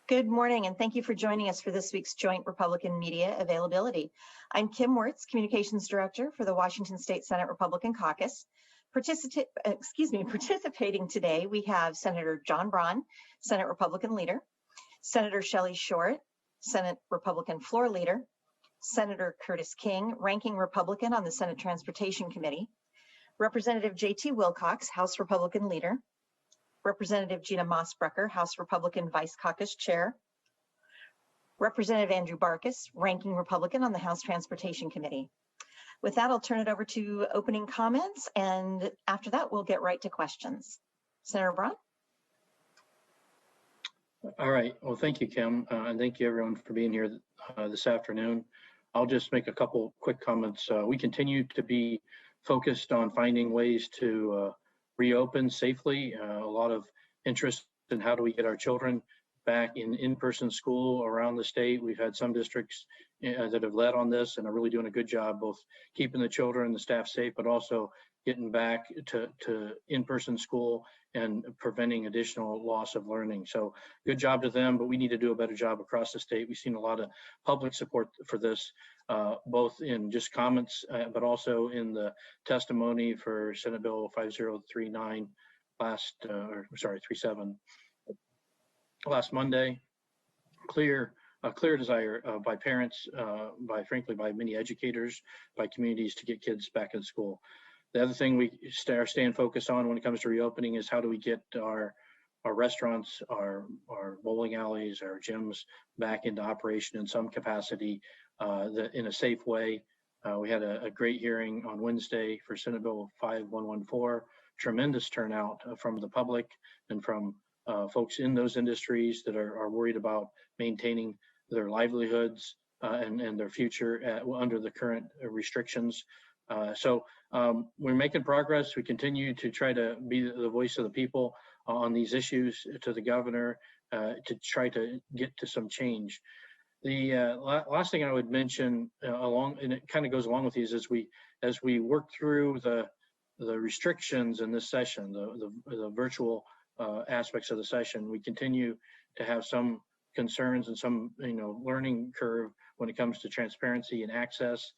Good morning, and thank you for joining us for this week's Joint Republican Media Availability. I'm Kim Wirtz, Communications Director for the Washington State Senate Republican Caucus. Participating today, we have Senator John Braun, Senate Republican Leader, Senator Shelly Short, Senate Republican Floor Leader, Senator Curtis King, Ranking Republican on the Senate Transportation Committee, Representative J.T. Wilcox, House Republican Leader, Representative Gina Mossbrucker, House Republican Vice Caucus Chair, Representative Andrew Barkis, Ranking Republican on the House Transportation Committee. With that, I'll turn it over to opening comments, and after that, we'll get right to questions. Senator Braun? All right. Well, thank you, Kim, and thank you, everyone, for being here this afternoon. I'll just make a couple quick comments. We continue to be focused on finding ways to reopen safely. A lot of interest in how do we get our children back in-person school around the state. We've had some districts that have led on this and are really doing a good job both keeping the children and the staff safe, but also getting back to in-person school and preventing additional loss of learning. So good job to them, but we need to do a better job across the state. We've seen a lot of public support for this, both in just comments, but also in the testimony for Senate Bill 5039 37 last Monday. Clear desire by parents, frankly by many educators, by communities to get kids back in school. The other thing we are staying focused on when it comes to reopening is how do we get our restaurants, our bowling alleys, our gyms back into operation in some capacity in a safe way. We had a great hearing on Wednesday for Senate Bill 5114, tremendous turnout from the public and from folks in those industries that are worried about maintaining their livelihoods and their future under the current restrictions. So we're making progress. We continue to try to be the voice of the people on these issues to the governor to try to get to some change. The last thing I would mention and it kind of goes along with these as we work through the restrictions in this session, the virtual aspects of the session, we continue to have some concerns and some learning curve when it comes to transparency and access.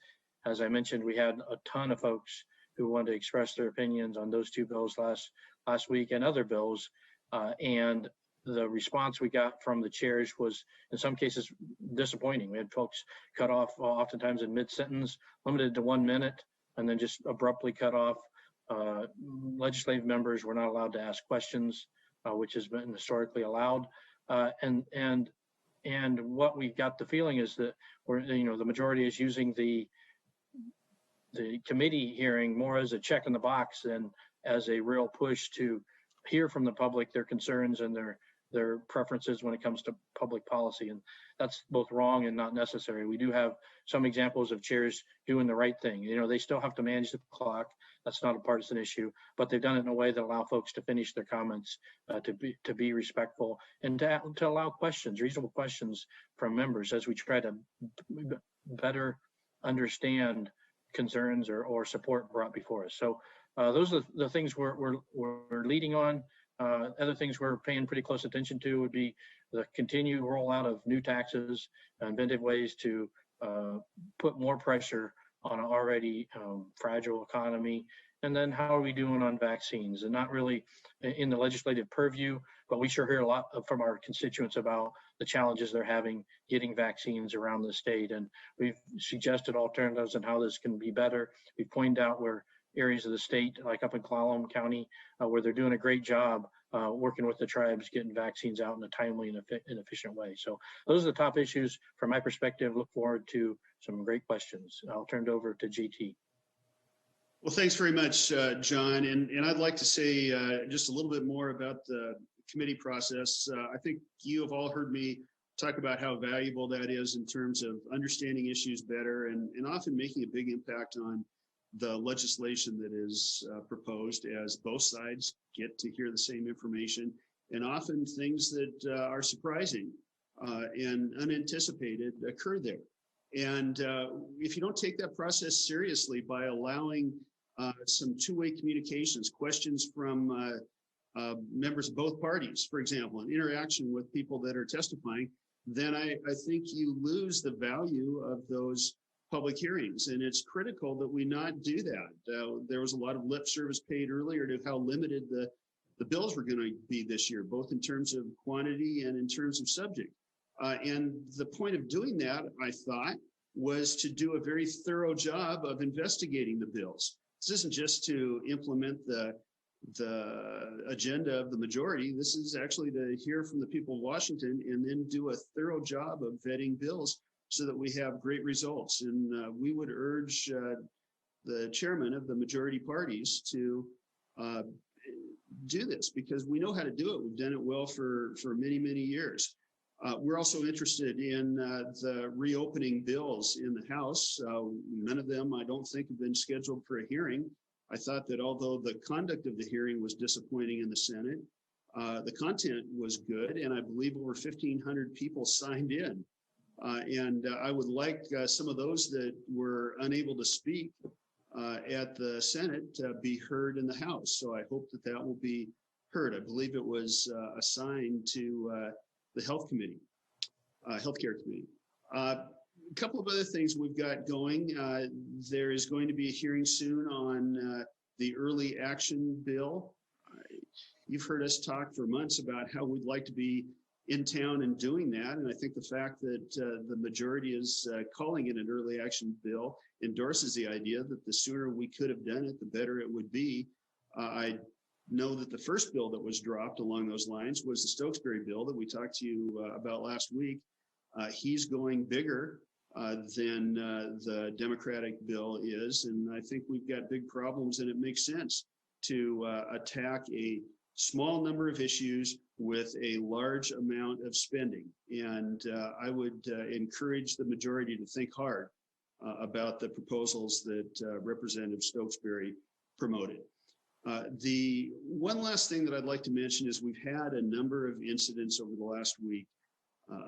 As I mentioned, we had a ton of folks who wanted to express their opinions on those two bills last week and other bills, and the response we got from the chairs was in some cases disappointing. We had folks cut off oftentimes in mid-sentence, limited to 1 minute, and then just abruptly cut off. Legislative members were not allowed to ask questions, which has been historically allowed. And what we got the feeling is that the majority is using the committee hearing more as a check in the box than as a real push to hear from the public their concerns and their preferences when it comes to public policy. And that's both wrong and not necessary. We do have some examples of chairs doing the right thing. They still have to manage the clock. That's not a partisan issue, but they've done it in a way that allow folks to finish their comments, to be respectful, and to allow questions, reasonable questions from members as we try to better understand concerns or support brought before us. So those are the things we're leading on. Other things we're paying pretty close attention to would be the continued rollout of new taxes, inventive ways to put more pressure on an already fragile economy. And then how are we doing on vaccines? And not really in the legislative purview, but we sure hear a lot from our constituents about the challenges they're having getting vaccines around the state. And we've suggested alternatives and how this can be better. We pointed out where areas of the state, like up in Clallam County, where they're doing a great job working with the tribes, getting vaccines out in a timely and efficient way. So those are the top issues from my perspective. Look forward to some great questions. I'll turn it over to GT. Well, thanks very much, John. And I'd like to say just a little bit more about the committee process. I think you have all heard me talk about how valuable that is in terms of understanding issues better and often making a big impact on the legislation that is proposed, as both sides get to hear the same information, and often things that are surprising and unanticipated occur there. And if you don't take that process seriously by allowing some two-way communications, questions from members of both parties, for example, an interaction with people that are testifying, then I think you lose the value of those public hearings. And it's critical that we not do that. There was a lot of lip service paid earlier to how limited the bills were going to be this year, both in terms of quantity and in terms of subject. And the point of doing that, I thought, was to do a very thorough job of investigating the bills. This isn't just to implement the agenda of the majority. This is actually to hear from the people of Washington and then do a thorough job of vetting bills so that we have great results. And we would urge the chairman of the majority parties to do this, because we know how to do it. We've done it well for many, many years. We're also interested in the reopening bills in the House. None of them, I don't think, have been scheduled for a hearing. I thought that although the conduct of the hearing was disappointing in the Senate, the content was good, and I believe over 1,500 people signed in. And I would like some of those that were unable to speak at the Senate to be heard in the House. So I hope that that will be heard. I believe it was assigned to the Health Committee, Healthcare Committee. A couple of other things we've got going. There is going to be a hearing soon on the early action bill. You've heard us talk for months about how we'd like to be in town and doing that. And I think the fact that the majority is calling it an early action bill endorses the idea that the sooner we could have done it, the better it would be. I know that the first bill that was dropped along those lines was the Stokesbury bill that we talked to you about last week. He's going bigger than the Democratic bill is. And I think we've got big problems, and it makes sense to attack a small number of issues with a large amount of spending. And I would encourage the majority to think hard about the proposals that Representative Stokesbury promoted. The one last thing that I'd like to mention is we've had a number of incidents over the last week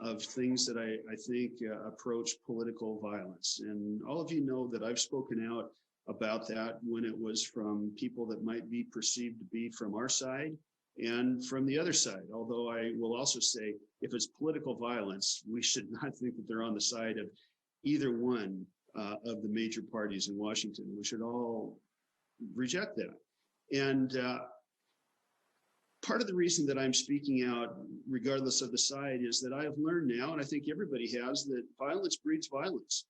of things that I think approach political violence. And all of you know that I've spoken out about that when it was from people that might be perceived to be from our side and from the other side. Although I will also say, if it's political violence, we should not think that they're on the side of either one of the major parties in Washington. We should all reject that. And part of the reason that I'm speaking out, regardless of the side, is that I have learned now, and I think everybody has, that violence breeds violence.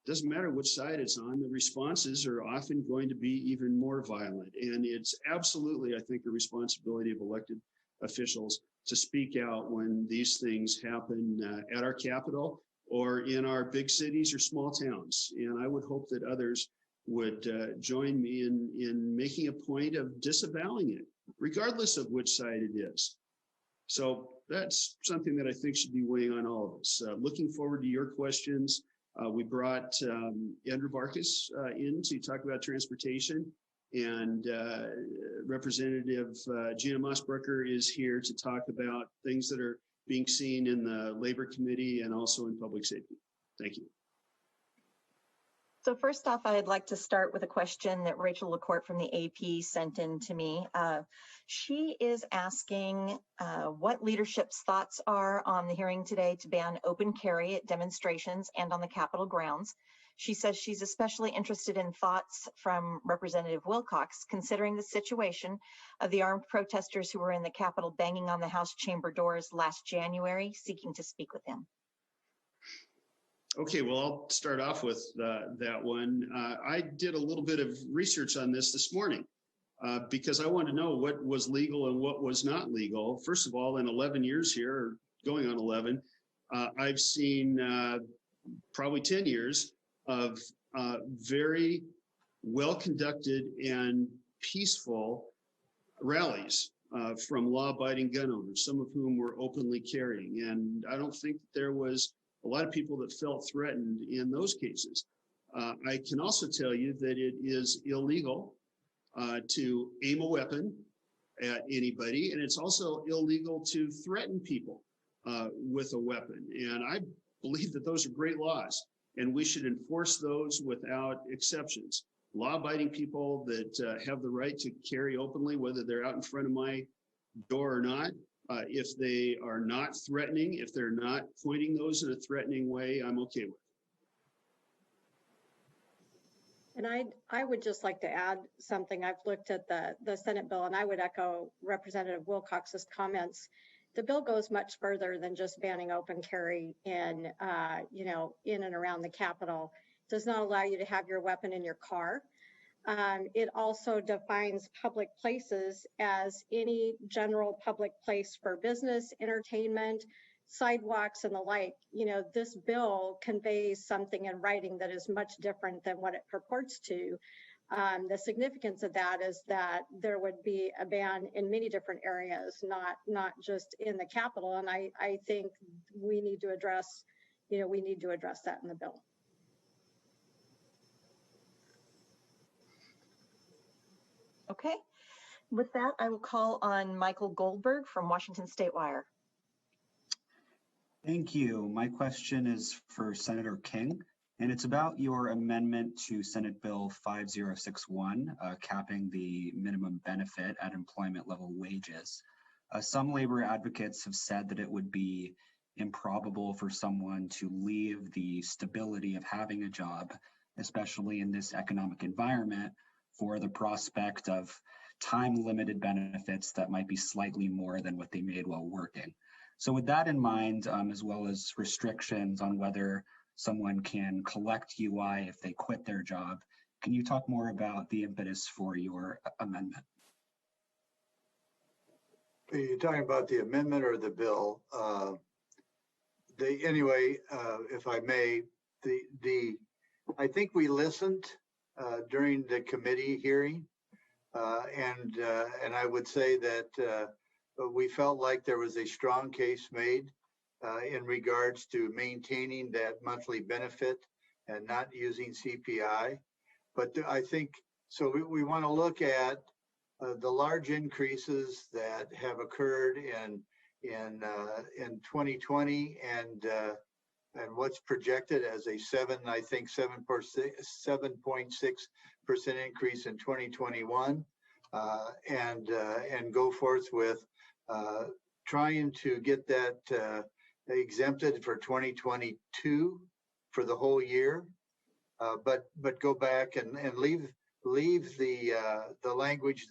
Doesn't matter which side it's on, the responses are often going to be even more violent. And it's absolutely, I think, a responsibility of elected officials to speak out when these things happen at our Capitol or in our big cities or small towns. And I would hope that others would join me in making a point of disavowing it, regardless of which side it is. So that's something that I think should be weighing on all of us. Looking forward to your questions. We brought Andrew Barkis in to talk about transportation, and Representative Gina Mossbrucker is here to talk about things that are being seen in the Labor Committee and also in public safety. Thank you. So first off, I'd like to start with a question that Rachel LaCourte from the AP sent in to me. She is asking what leadership's thoughts are on the hearing today to ban open carry at demonstrations and on the Capitol grounds. She says she's especially interested in thoughts from Representative Wilcox, considering the situation of the armed protesters who were in the Capitol banging on the House chamber doors last January, seeking to speak with him. Okay, well, I'll start off with that one. I did a little bit of research on this morning because I wanted to know what was legal and what was not legal. First of all, in 11 years here, or going on 11, I've seen probably 10 years of very well-conducted and peaceful rallies from law-abiding gun owners, some of whom were openly carrying. And I don't think that there was a lot of people that felt threatened in those cases. I can also tell you that it is illegal to aim a weapon at anybody, and it's also illegal to threaten people with a weapon. And I believe that those are great laws, and we should enforce those without exceptions. Law-abiding people that have the right to carry openly, whether they're out in front of my door or not. If they are not threatening, if they're not pointing those in a threatening way, I'm okay with it. And I would just like to add something. I've looked at the Senate bill, and I would echo Representative Wilcox's comments. The bill goes much further than just banning open carry in and around the Capitol. It does not allow you to have your weapon in your car. It also defines public places as any general public place for business, entertainment, sidewalks, and the like. This bill conveys something in writing that is much different than what it purports to. The significance of that is that there would be a ban in many different areas, not just in the Capitol. And I think we need to address that in the bill. Okay. With that, I will call on Michael Goldberg from Washington State Wire. Thank you. My question is for Senator King, and it's about your amendment to Senate Bill 5061, capping the minimum benefit at employment level wages. Some labor advocates have said that it would be improbable for someone to leave the stability of having a job, especially in this economic environment, for the prospect of time-limited benefits that might be slightly more than what they made while working. So with that in mind, as well as restrictions on whether someone can collect UI if they quit their job, can you talk more about the impetus for your amendment? Are you talking about the amendment or the bill? If I may, I think we listened during the committee hearing, and I would say that we felt like there was a strong case made in regards to maintaining that monthly benefit and not using CPI. But I think, so we want to look at the large increases that have occurred in 2020 and what's projected as a 7.6% increase in 2021, and go forth with trying to get that exempted for 2022 for the whole year, but go back and leave the language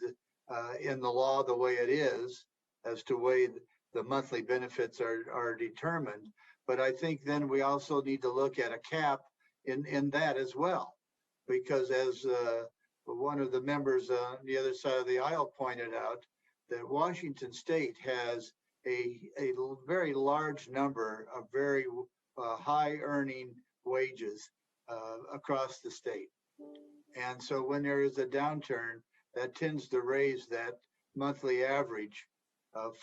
in the law the way it is as to way the monthly benefits are determined. But I think then we also need to look at a cap in that as well, because as one of the members on the other side of the aisle pointed out, that Washington State has a very large number of very high earning wages across the state. And so when there is a downturn, that tends to raise that monthly average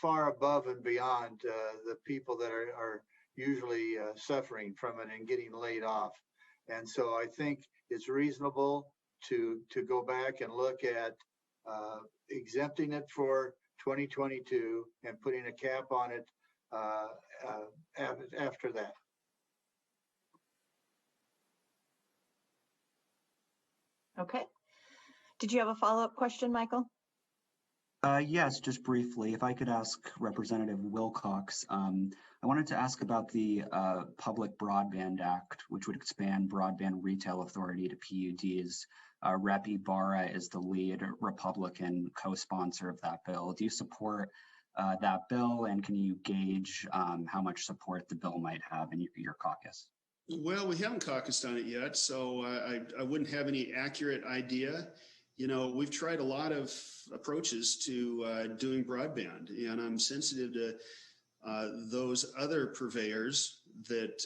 far above and beyond the people that are usually suffering from it and getting laid off. And so I think it's reasonable to go back and look at exempting it for 2022 and putting a cap on it after that. Okay. Did you have a follow-up question, Michael? Yes, just briefly, if I could ask Representative Wilcox, I wanted to ask about the Public Broadband Act, which would expand broadband retail authority to PUDs. Rep. Ibarra is the lead Republican co-sponsor of that bill. Do you support that bill, and can you gauge how much support the bill might have in your caucus? Well, we haven't caucused on it yet, so I wouldn't have any accurate idea. You know, we've tried a lot of approaches to doing broadband, and I'm sensitive to those other purveyors that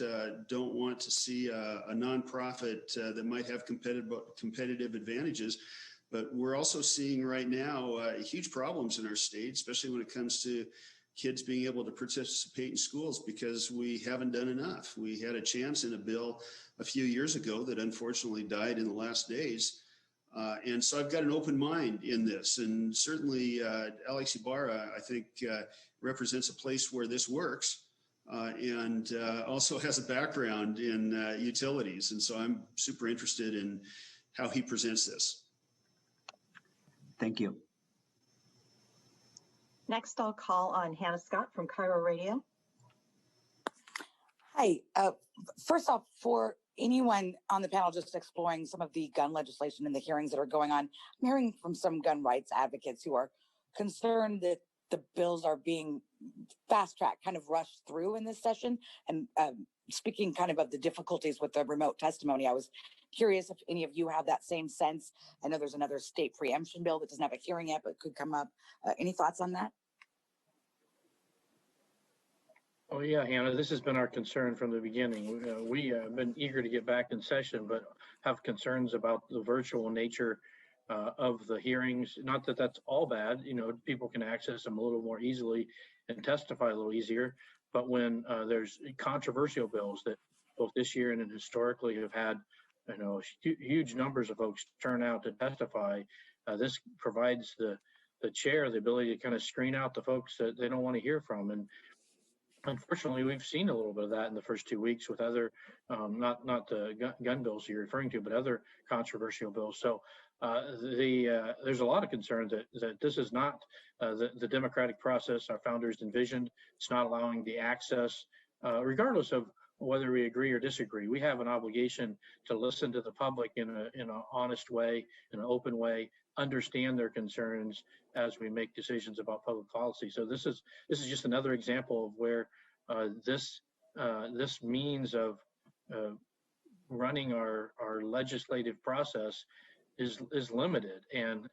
don't want to see a nonprofit that might have competitive advantages. But we're also seeing right now huge problems in our state, especially when it comes to kids being able to participate in schools, because we haven't done enough. We had a chance in a bill a few years ago that unfortunately died in the last days. And so I've got an open mind in this, and certainly Alex Ibarra, I think, represents a place where this works, and also has a background in utilities. And so I'm super interested in how he presents this. Thank you. Next, I'll call on Hannah Scott from Cairo Radio. Hi. First off, for anyone on the panel just exploring some of the gun legislation and the hearings that are going on, I'm hearing from some gun rights advocates who are concerned that the bills are being fast-tracked, kind of rushed through in this session. And speaking kind of the difficulties with the remote testimony, I was curious if any of you have that same sense. I know there's another state preemption bill that doesn't have a hearing yet, but could come up. Any thoughts on that? Oh yeah, Hannah, this has been our concern from the beginning. We have been eager to get back in session, but have concerns about the virtual nature of the hearings. Not that that's all bad, people can access them a little more easily and testify a little easier. But when there's controversial bills that both this year and historically have had, huge numbers of folks turn out to testify, this provides the chair the ability to kind of screen out the folks that they don't want to hear from. And unfortunately, we've seen a little bit of that in the first 2 weeks with other, not the gun bills you're referring to, but other controversial bills. So there's a lot of concern that this is not the democratic process our founders envisioned. It's not allowing the access, regardless of whether we agree or disagree. We have an obligation to listen to the public in an honest way, in an open way, understand their concerns as we make decisions about public policy. So this is just another example of where this means of running our legislative process is limited and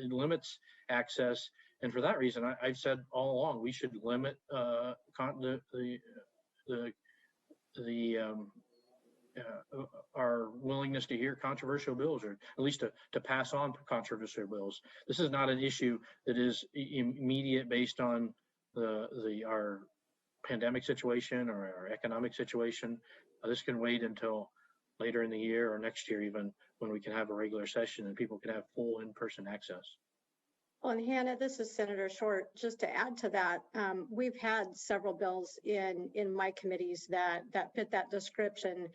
limits access. And for that reason, I've said all along we should limit our willingness to hear controversial bills, or at least to pass on controversial bills. This is not an issue that is immediate based on our pandemic situation or our economic situation. This can wait until later in the year or next year, even, when we can have a regular session and people can have full in-person access. Well, and Hannah, this is Senator Short. Just to add to that, we've had several bills in my committees that fit that description.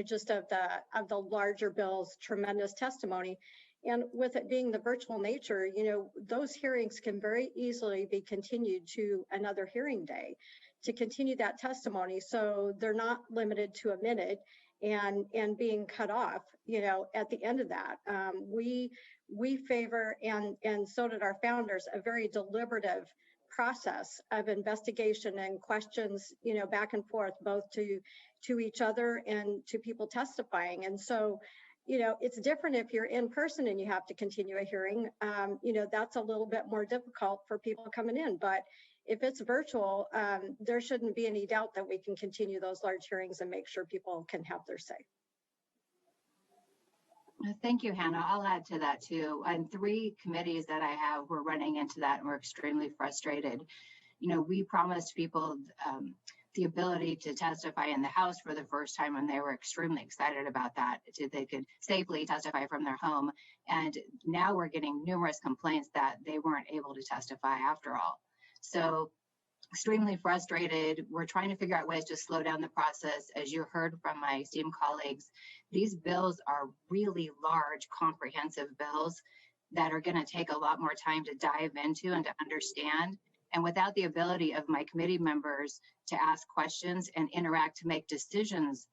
Just of the larger bills, tremendous testimony, and with it being the virtual nature, those hearings can very easily be continued to another hearing day to continue that testimony. So they're not limited to a minute and being cut off. At the end of that, we favor, and so did our founders, a very deliberative process of investigation and questions, back and forth, both to each other and to people testifying. And so, it's different if you're in person and you have to continue a hearing. That's a little bit more difficult for people coming in. But if it's virtual, there shouldn't be any doubt that we can continue those large hearings and make sure people can have their say. Thank you, Hannah. I'll add to that too. And 3 committees that I have, we're running into that and we're extremely frustrated. We promised people the ability to testify in the House for the first time, and they were extremely excited about that. They could safely testify from their home. And now we're getting numerous complaints that they weren't able to testify after all. So extremely frustrated. We're trying to figure out ways to slow down the process. As you heard from my esteemed colleagues, these bills are really large, comprehensive bills that are going to take a lot more time to dive into and to understand. And without the ability of my committee members to ask questions and interact to make decisions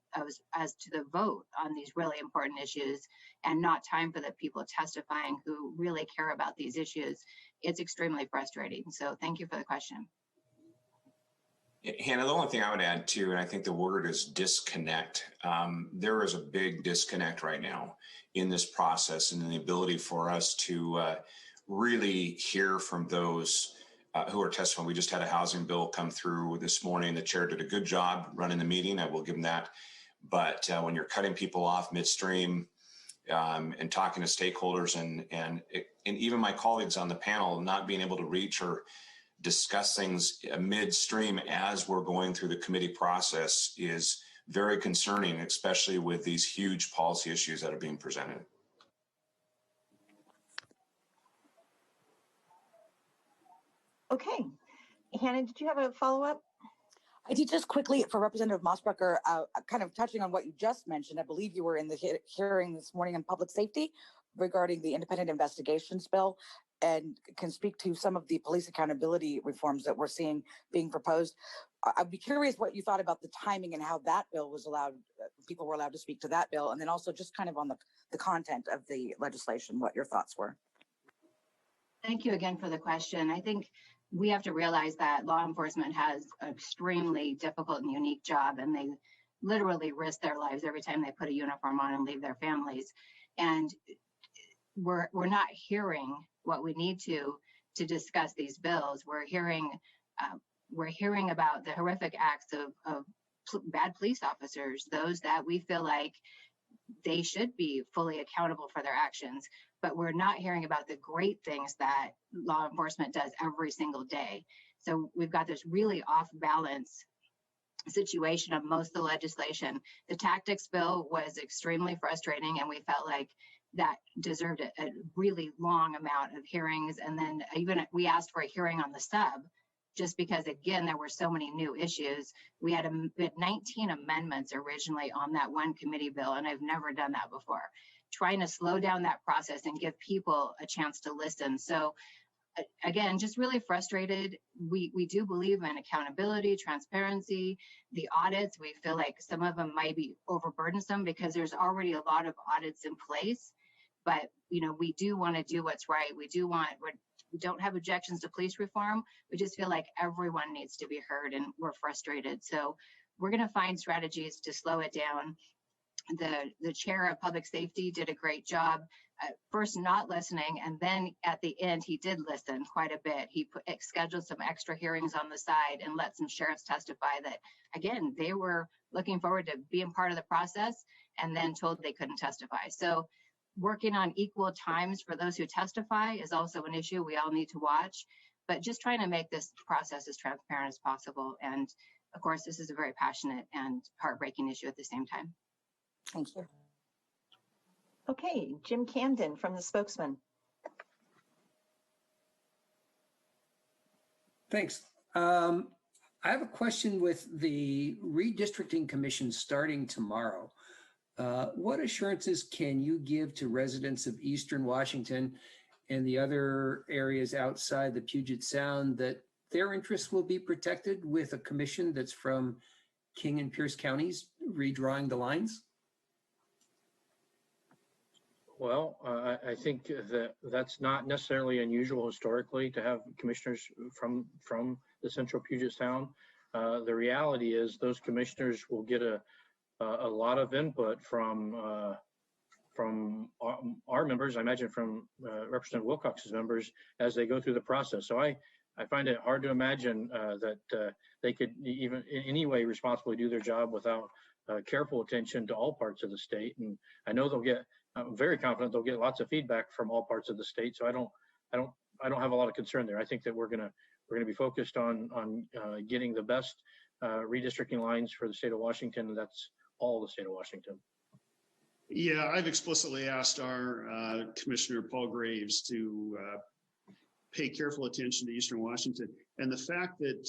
as to the vote on these really important issues, and not time for the people testifying who really care about these issues, it's extremely frustrating. So thank you for the question. Hannah, the only thing I would add too, and I think the word is disconnect. There is a big disconnect right now in this process, and in the ability for us to really hear from those who are testifying. We just had a housing bill come through this morning. The chair did a good job running the meeting. I will give him that. But when you're cutting people off midstream and talking to stakeholders and even my colleagues on the panel not being able to reach or discuss things midstream as we're going through the committee process is very concerning, especially with these huge policy issues that are being presented. Okay. Hannah, did you have a follow-up? I did, just quickly for Representative Mossbrucker, kind of touching on what you just mentioned. I believe you were in the hearing this morning on public safety regarding the independent investigations bill. and can speak to some of the police accountability reforms that we're seeing being proposed. I'd be curious what you thought about the timing and how that bill was allowed, people were allowed to speak to that bill, and then also just kind of on the content of the legislation, what your thoughts were. Thank you again for the question. I think we have to realize that law enforcement has an extremely difficult and unique job, and they literally risk their lives every time they put a uniform on and leave their families. And we're not hearing what we need to discuss these bills. We're hearing about the horrific acts of bad police officers, those that we feel like they should be fully accountable for their actions, but we're not hearing about the great things that law enforcement does every single day. So we've got this really off balance situation of most of the legislation. The tactics bill was extremely frustrating, and we felt like that deserved a really long amount of hearings. And then even we asked for a hearing on the sub, just because, again, there were so many new issues. We had 19 amendments originally on that one committee bill, and I've never done that before. Trying to slow down that process and give people a chance to listen. So again, just really frustrated. We do believe in accountability, transparency, the audits. We feel like some of them might be overburdensome because there's already a lot of audits in place. But we do want to do what's right. We don't have objections to police reform. We just feel like everyone needs to be heard, and we're frustrated. So we're going to find strategies to slow it down. The chair of public safety did a great job, first not listening, and then at the end he did listen quite a bit. He scheduled some extra hearings on the side and let some sheriffs testify that, again, they were looking forward to being part of the process, and then told they couldn't testify. So working on equal times for those who testify is also an issue we all need to watch, but just trying to make this process as transparent as possible. And of course, this is a very passionate and heartbreaking issue at the same time. Thank you. Okay, Jim Camden from the Spokesman. Thanks. I have a question with the redistricting commission starting tomorrow. What assurances can you give to residents of Eastern Washington and the other areas outside the Puget Sound that their interests will be protected with a commission that's from King and Pierce counties redrawing the lines? Well, I think that's not necessarily unusual historically to have commissioners from the central Puget Sound. The reality is those commissioners will get a lot of input from our members, I imagine from Representative Wilcox's members as they go through the process. So I find it hard to imagine that they could even in any way responsibly do their job without careful attention to all parts of the state. And I know I'm very confident they'll get lots of feedback from all parts of the state. So I don't have a lot of concern there. I think that we're gonna be focused on getting the best redistricting lines for the state of Washington, and that's all the state of Washington. Yeah, I've explicitly asked our Commissioner Paul Graves to pay careful attention to Eastern Washington, and the fact that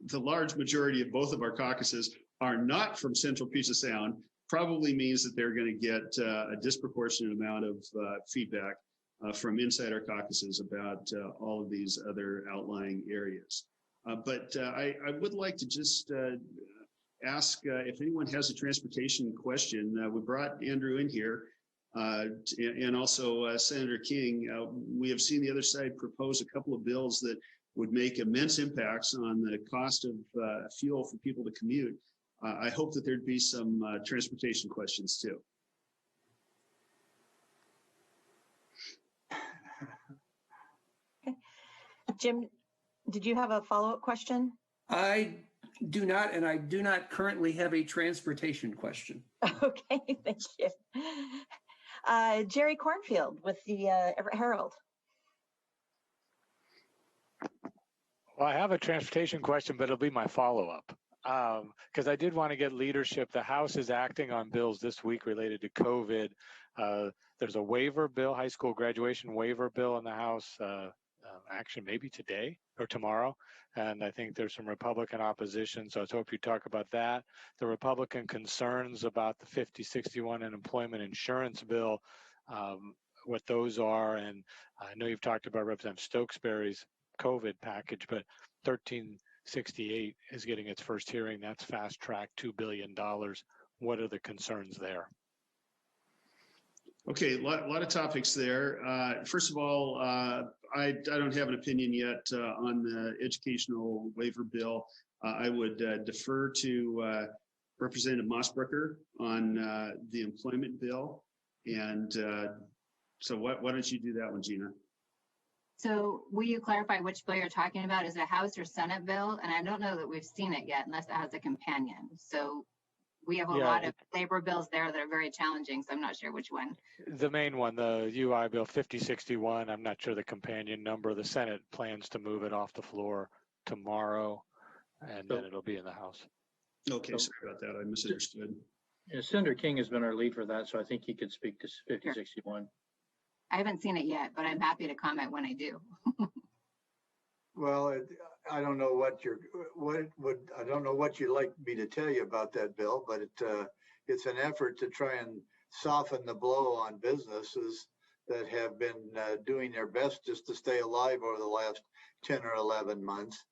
the large majority of both of our caucuses are not from Central Puget Sound probably means that they're going to get a disproportionate amount of feedback from inside our caucuses about all of these other outlying areas. But I would like to just ask if anyone has a transportation question. We brought Andrew in here and also Senator King. We have seen the other side propose a couple of bills that would make immense impacts on the cost of fuel for people to commute. I hope that there'd be some transportation questions too. Okay. Jim, did you have a follow-up question? I do not, and I do not currently have a transportation question. Okay, thank you. Jerry Cornfield with the Everett Herald. Well, I have a transportation question, but it'll be my follow-up. Because I did want to get leadership. The House is acting on bills this week related to COVID. There's a waiver bill, high school graduation waiver bill in the House, actually maybe today or tomorrow. And I think there's some Republican opposition. So I was hoping you'd talk about that. The Republican concerns about the 5061 and employment insurance bill. what those are. And I know you've talked about Representative Stokesbury's COVID package, but 1368 is getting its first hearing. That's fast track, $2 billion. What are the concerns there? Okay, a lot of topics there. First of all, I don't have an opinion yet on the educational waiver bill. I would defer to Representative Mossbrucker on the employment bill. And so why don't you do that one, Gina? So will you clarify which bill you're talking about? Is it a House or Senate bill? And I don't know that we've seen it yet unless it has a companion. So we have a lot of labor bills there that are very challenging, so I'm not sure which one. The main one, the UI bill 5061, I'm not sure the companion number. The Senate plans to move it off the floor tomorrow, and then it'll be in the House. Okay, sorry about that. I misunderstood. Yeah, Senator King has been our lead for that, so I think he could speak to 5061. I haven't seen it yet, but I'm happy to comment when I do. Well, I don't know what I don't know what you'd like me to tell you about that bill, but it's an effort to try and soften the blow on businesses that have been doing their best just to stay alive over the last 10 or 11 months.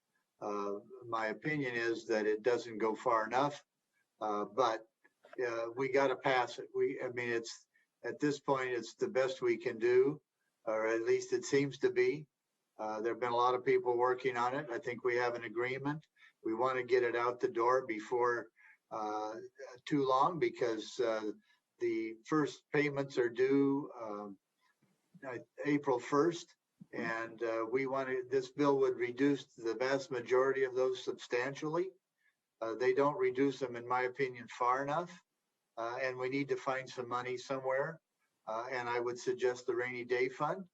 My opinion is that it doesn't go far enough, but we got to pass it. I mean, it's at this point, it's the best we can do, or at least it seems to be. There have been a lot of people working on it. I think we have an agreement. We want to get it out the door before too long, because the first payments are due April 1st. And this bill would reduce the vast majority of those substantially. They don't reduce them, in my opinion, far enough. And we need to find some money somewhere. And I would suggest the rainy day fund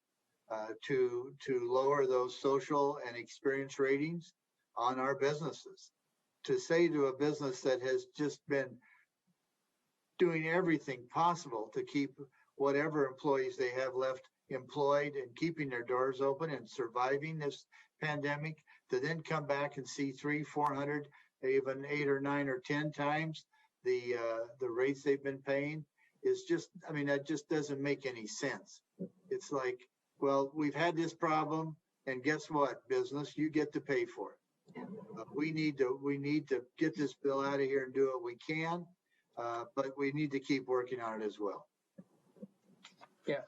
to lower those social and experience ratings on our businesses. To say to a business that has just been doing everything possible to keep whatever employees they have left employed and keeping their doors open and surviving this pandemic, to then come back and see 300, 400, even 8 or 9 or 10 times the rates they've been paying is just, I mean, that just doesn't make any sense. It's like, well, we've had this problem, and guess what, business, you get to pay for it. We need to get this bill out of here and do what we can, but we need to keep working on it as well. Yeah,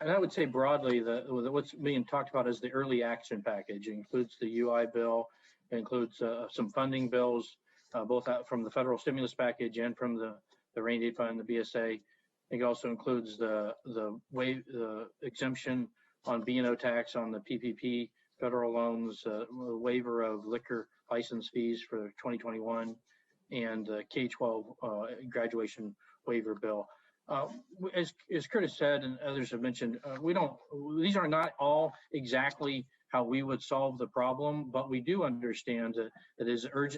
and I would say broadly that what's being talked about is the early action package. It includes the UI bill, it includes some funding bills, both out from the federal stimulus package and from the rainy day fund, the BSA. It also includes the exemption on B&O tax on the PPP federal loans, waiver of liquor license fees for 2021, and K-12 graduation waiver bill. As Curtis said, and others have mentioned, these are not all exactly how we would solve the problem, but we do understand that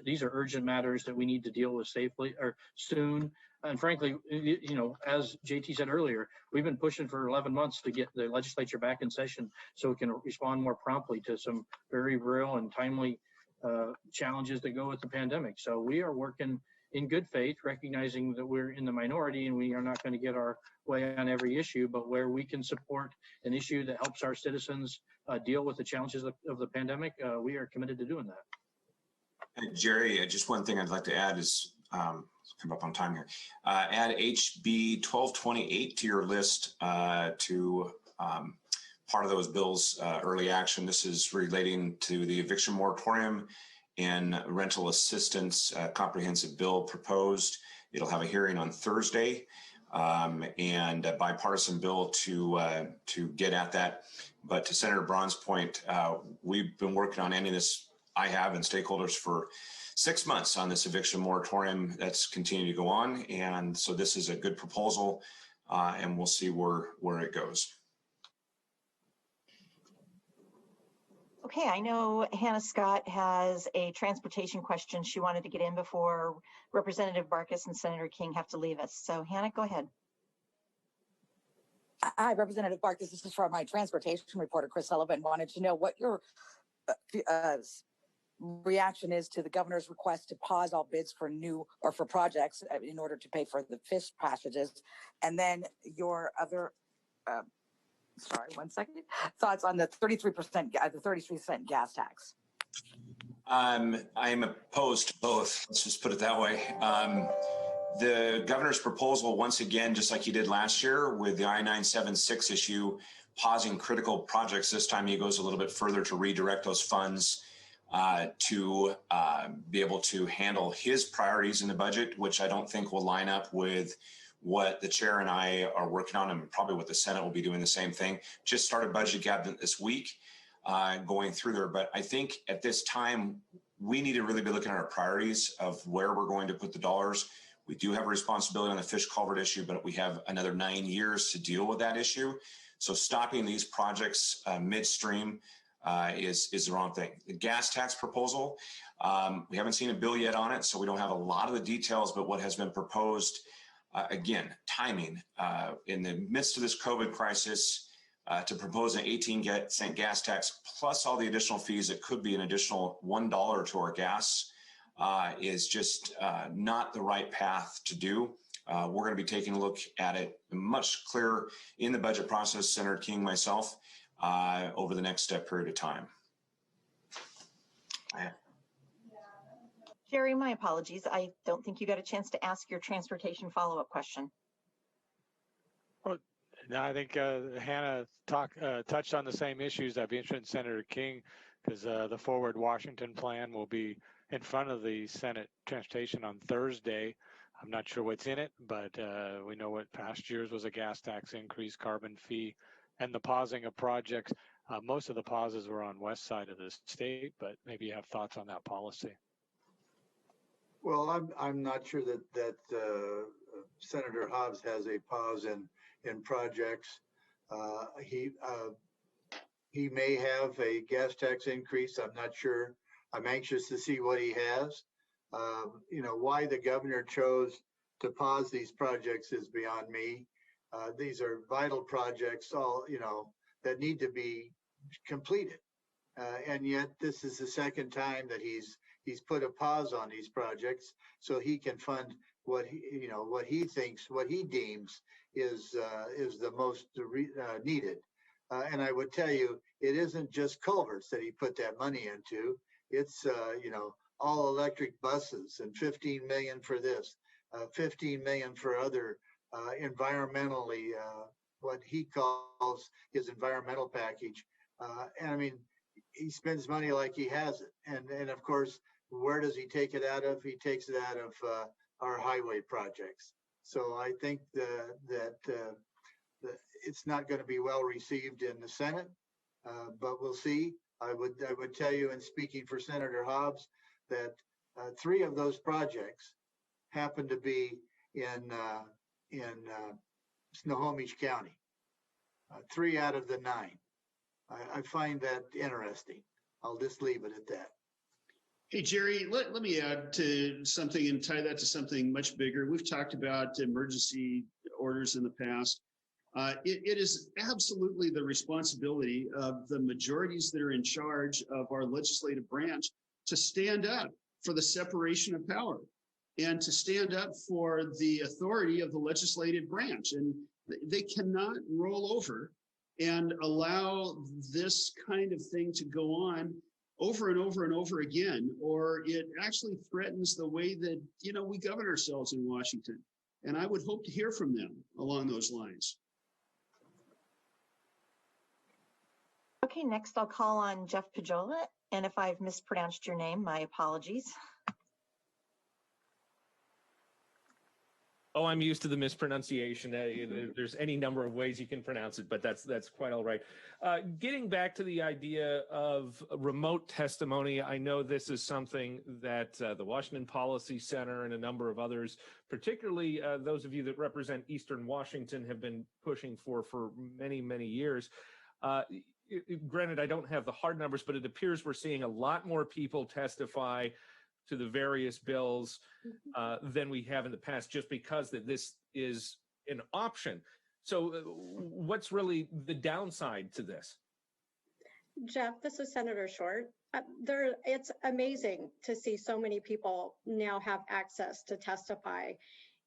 these are urgent matters that we need to deal with safely or soon. And frankly, you know, as JT said earlier, we've been pushing for 11 months to get the legislature back in session so we can respond more promptly to some very real and timely challenges that go with the pandemic. So we are working in good faith, recognizing that we're in the minority and we are not going to get our way on every issue, but where we can support an issue that helps our citizens deal with the challenges of the pandemic, we are committed to doing that. And Jerry, just one thing I'd like to add is, come up on time here, add HB 1228 to your list to part of those bills, early action. This is relating to the eviction moratorium and rental assistance comprehensive bill proposed. It'll have a hearing on Thursday, and a bipartisan bill to get at that. But to Senator Braun's point, we've been working on ending this, I have, and stakeholders for 6 months on this eviction moratorium that's continuing to go on. And so this is a good proposal, and we'll see where it goes. Okay, I know Hannah Scott has a transportation question she wanted to get in before Representative Barkis and Senator King have to leave us. So Hannah, go ahead. Hi, Representative Barkis. This is from my transportation reporter, Chris Sullivan. Wanted to know what your reaction is to the governor's request to pause all bids for for projects in order to pay for the fish passages. And then your other sorry, 1 second. Thoughts on the 33%, the 33% gas tax? I am opposed to both. Let's just put it that way. The governor's proposal, once again, just like he did last year with the I-976 issue, pausing critical projects. This time he goes a little bit further to redirect those funds to be able to handle his priorities in the budget, which I don't think will line up with what the chair and I are working on, and probably what the Senate will be doing the same thing. Just started budget cabinet this week, going through there. But I think at this time, we need to really be looking at our priorities of where we're going to put the dollars. We do have a responsibility on the fish culvert issue, but we have another 9 years to deal with that issue. So stopping these projects midstream is the wrong thing. The gas tax proposal, we haven't seen a bill yet on it, so we don't have a lot of the details, but what has been proposed, again, timing, in the midst of this COVID crisis, to propose an 18-cent gas tax plus all the additional fees, it could be an additional $1 to our gas, is just not the right path to do. We're going to be taking a look at it much clearer in the budget process, Senator King, myself, over the next period of time. Jerry, my apologies. I don't think you got a chance to ask your transportation follow-up question. Well, no, I think Hannah touched on the same issues. I'd be interested in Senator King, because the Forward Washington plan will be in front of the Senate Transportation on Thursday. I'm not sure what's in it, but we know what past years was a gas tax increase, carbon fee, and the pausing of projects. Most of the pauses were on west side of the state, but maybe you have thoughts on that policy. Well, I'm not sure that Senator Hobbs has a pause in projects. He may have a gas tax increase. I'm not sure. I'm anxious to see what he has. Why the governor chose to pause these projects is beyond me. These are vital projects, all that need to be completed, and yet this is the second time that he's put a pause on these projects so he can fund what he deems is the most needed. And I would tell you, it isn't just culverts that he put that money into. It's all electric buses, and 15 million for this, 15 million for other environmentally, what he calls his environmental package. And I mean, he spends money like he has it. And of course, where does he take it out of? He takes it out of our highway projects. So I think that it's not going to be well received in the Senate, but we'll see. I would tell you, in speaking for Senator Hobbs, that 3 of those projects happen to be in Snohomish County. 3 out of the 9. I find that interesting. I'll just leave it at that. Hey, Jerry, let me add to something and tie that to something much bigger. We've talked about emergency orders in the past. It is absolutely the responsibility of the majorities that are in charge of our legislative branch to stand up for the separation of power and to stand up for the authority of the legislative branch. And they cannot roll over and allow this kind of thing to go on over and over and over again, or it actually threatens the way that, we govern ourselves in Washington. And I would hope to hear from them along those lines. Okay, next I'll call on Jeff Pajola, and if I've mispronounced your name, my apologies. Oh, I'm used to the mispronunciation. There's any number of ways you can pronounce it, but that's quite all right. Getting back to the idea of remote testimony, I know this is something that the Washington Policy Center and a number of others, particularly those of you that represent Eastern Washington, have been pushing for many, many years. Granted, I don't have the hard numbers, but it appears we're seeing a lot more people testify to the various bills than we have in the past, just because that this is an option. So what's really the downside to this? Jeff, this is Senator Short. It's amazing to see so many people now have access to testify.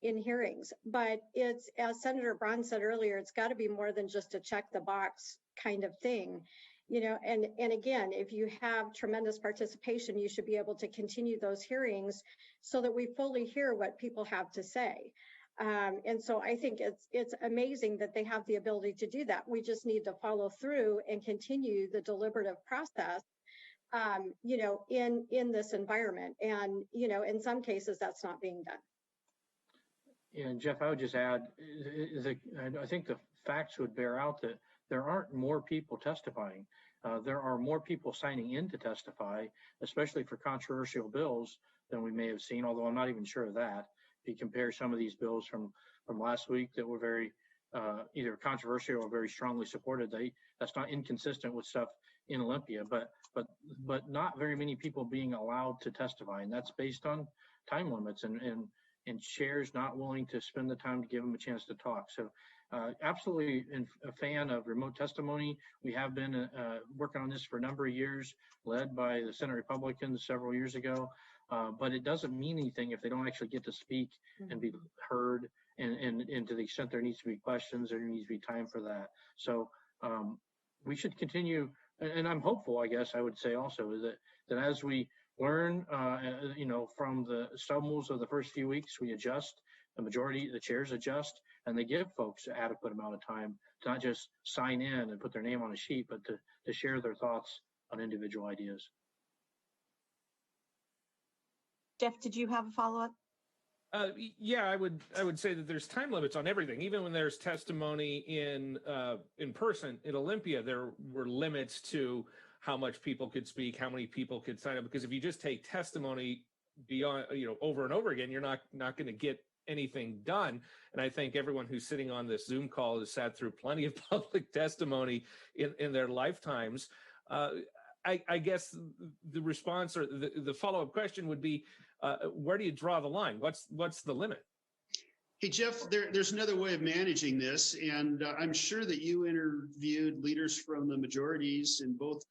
in hearings. But it's, as Senator Braun said earlier, it's got to be more than just a check the box kind of thing. You know, and again, if you have tremendous participation, you should be able to continue those hearings so that we fully hear what people have to say. And so I think it's amazing that they have the ability to do that. We just need to follow through and continue the deliberative process, you know, in this environment. And, you know, in some cases that's not being done. Yeah, and Jeff, I would just add, I think the facts would bear out that there aren't more people testifying. There are more people signing in to testify, especially for controversial bills, than we may have seen, although I'm not even sure of that. If you compare some of these bills from last week that were very either controversial or very strongly supported, that's not inconsistent with stuff in Olympia, but not very many people being allowed to testify, and that's based on time limits and chairs not willing to spend the time to give them a chance to talk. So absolutely a fan of remote testimony. We have been working on this for a number of years, led by the Senate Republicans several years ago. But it doesn't mean anything if they don't actually get to speak and be heard. And to the extent there needs to be questions, there needs to be time for that. So we should continue. And I'm hopeful, I guess I would say also, that as we learn, you know, from the stumbles of the first few weeks, we adjust. The chairs adjust, and they give folks an adequate amount of time to not just sign in and put their name on a sheet, but to share their thoughts on individual ideas. Jeff, did you have a follow-up? Yeah, I would say that there's time limits on everything. Even when there's testimony in person in Olympia, there were limits to how much people could speak, how many people could sign up. Because if you just take testimony beyond, you know, over and over again, you're not going to get anything done. And I think everyone who's sitting on this Zoom call has sat through plenty of public testimony in their lifetimes. I guess the response or the follow-up question would be, where do you draw the line? What's the limit? Hey, Jeff, there's another way of managing this, and I'm sure that you interviewed leaders from the majorities in both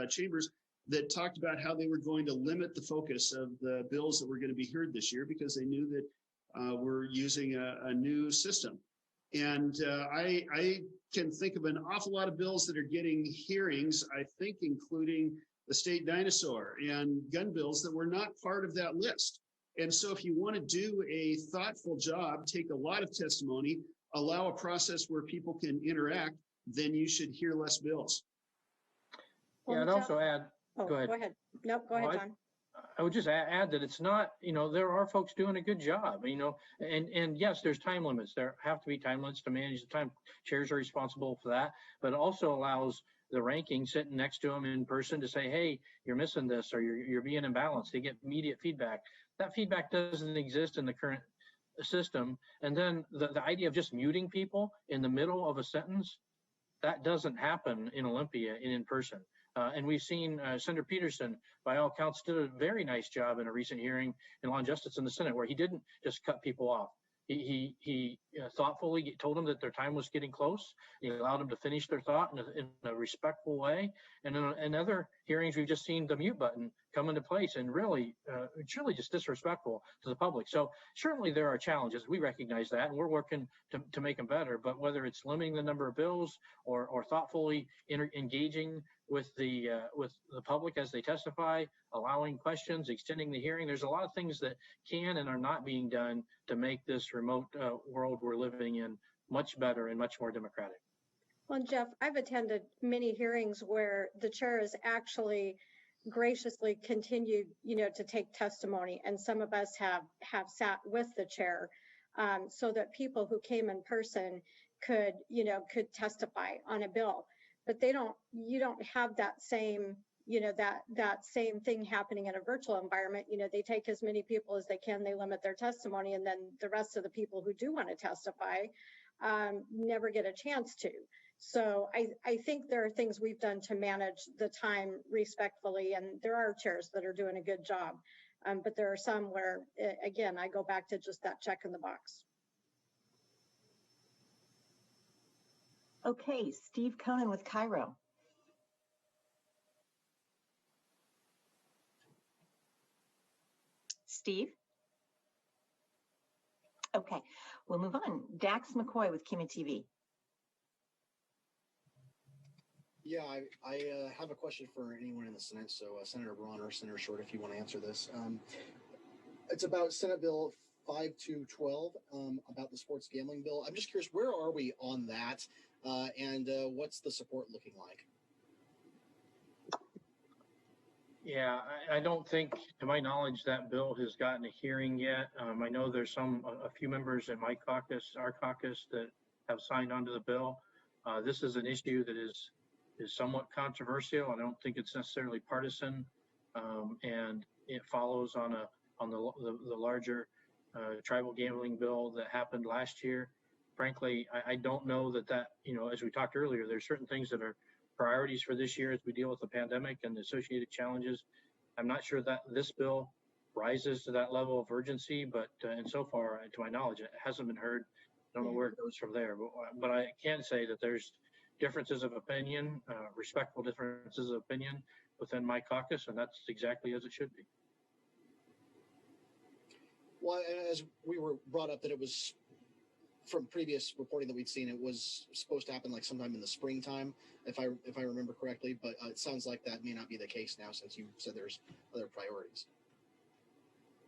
chambers that talked about how they were going to limit the focus of the bills that were going to be heard this year because they knew that we're using a new system. And I can think of an awful lot of bills that are getting hearings, I think, including the state dinosaur and gun bills that were not part of that list. And so if you want to do a thoughtful job, take a lot of testimony, allow a process where people can interact, then you should hear less bills. Yeah, I'd also add, go ahead. Nope, go ahead, John. I would just add that it's not, you know, there are folks doing a good job, you know, and yes, there's time limits. There have to be time limits to manage the time. Chairs are responsible for that, but it also allows the ranking sitting next to them in person to say, hey, you're missing this, or you're being imbalanced. They get immediate feedback. That feedback doesn't exist in the current system. And then the idea of just muting people in the middle of a sentence, that doesn't happen in Olympia and in person. And we've seen Senator Peterson, by all accounts, did a very nice job in a recent hearing in Law and Justice in the Senate, where he didn't just cut people off. He thoughtfully told them that their time was getting close. He allowed them to finish their thought in a respectful way. And in other hearings, we've just seen the mute button come into place, and really, it's really just disrespectful to the public. So certainly there are challenges. We recognize that, and we're working to make them better. But whether it's limiting the number of bills or thoughtfully engaging with the public as they testify, allowing questions, extending the hearing, there's a lot of things that can and are not being done to make this remote world we're living in much better and much more democratic. Well, Jeff, I've attended many hearings where the chair has actually graciously continued, you know, to take testimony, and some of us have sat with the chair so that people who came in person could testify on a bill. But you don't have that same, you know, that same thing happening in a virtual environment. You know, they take as many people as they can, they limit their testimony, and then the rest of the people who do want to testify never get a chance to. So I think there are things we've done to manage the time respectfully, and there are chairs that are doing a good job. But there are some where, again, I go back to just that check in the box. Okay, Steve Conan with Cairo. Steve? Okay, we'll move on. Dax McCoy with Kima TV. Yeah, I have a question for anyone in the Senate. So Senator Braun or Senator Short, if you want to answer this. It's about Senate Bill 5212 about the sports gambling bill. I'm just curious, where are we on that? And what's the support looking like? Yeah, I don't think, to my knowledge, that bill has gotten a hearing yet. I know there's a few members in my caucus, our caucus, that have signed onto the bill. This is an issue that is somewhat controversial. I don't think it's necessarily partisan, and it follows on the larger tribal gambling bill that happened last year. Frankly, I don't know that, as we talked earlier, there's certain things that are priorities for this year as we deal with the pandemic and the associated challenges. I'm not sure that this bill rises to that level of urgency, but and so far, to my knowledge, it hasn't been heard. I don't know where it goes from there, but I can say that there's differences of opinion, respectful differences of opinion within my caucus, and that's exactly as it should be. Well, as we were brought up that it was, from previous reporting that we'd seen, it was supposed to happen like sometime in the springtime, if I remember correctly, but it sounds like that may not be the case now since you said there's other priorities.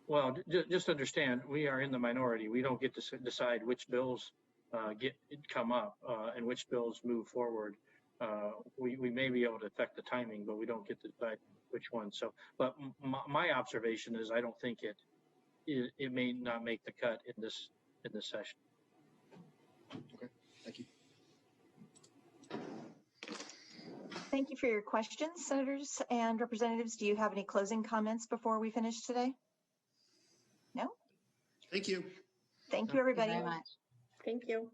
Well, just understand, we are in the minority. We don't get to decide which bills come up and which bills move forward. We may be able to affect the timing, but we don't get to decide which one. So, but my observation is I don't think it may not make the cut in this session. Okay, thank you. Thank you for your questions, senators and representatives. Do you have any closing comments before we finish today? No? Thank you. Thank you, everybody. Thank you very much. Thank you.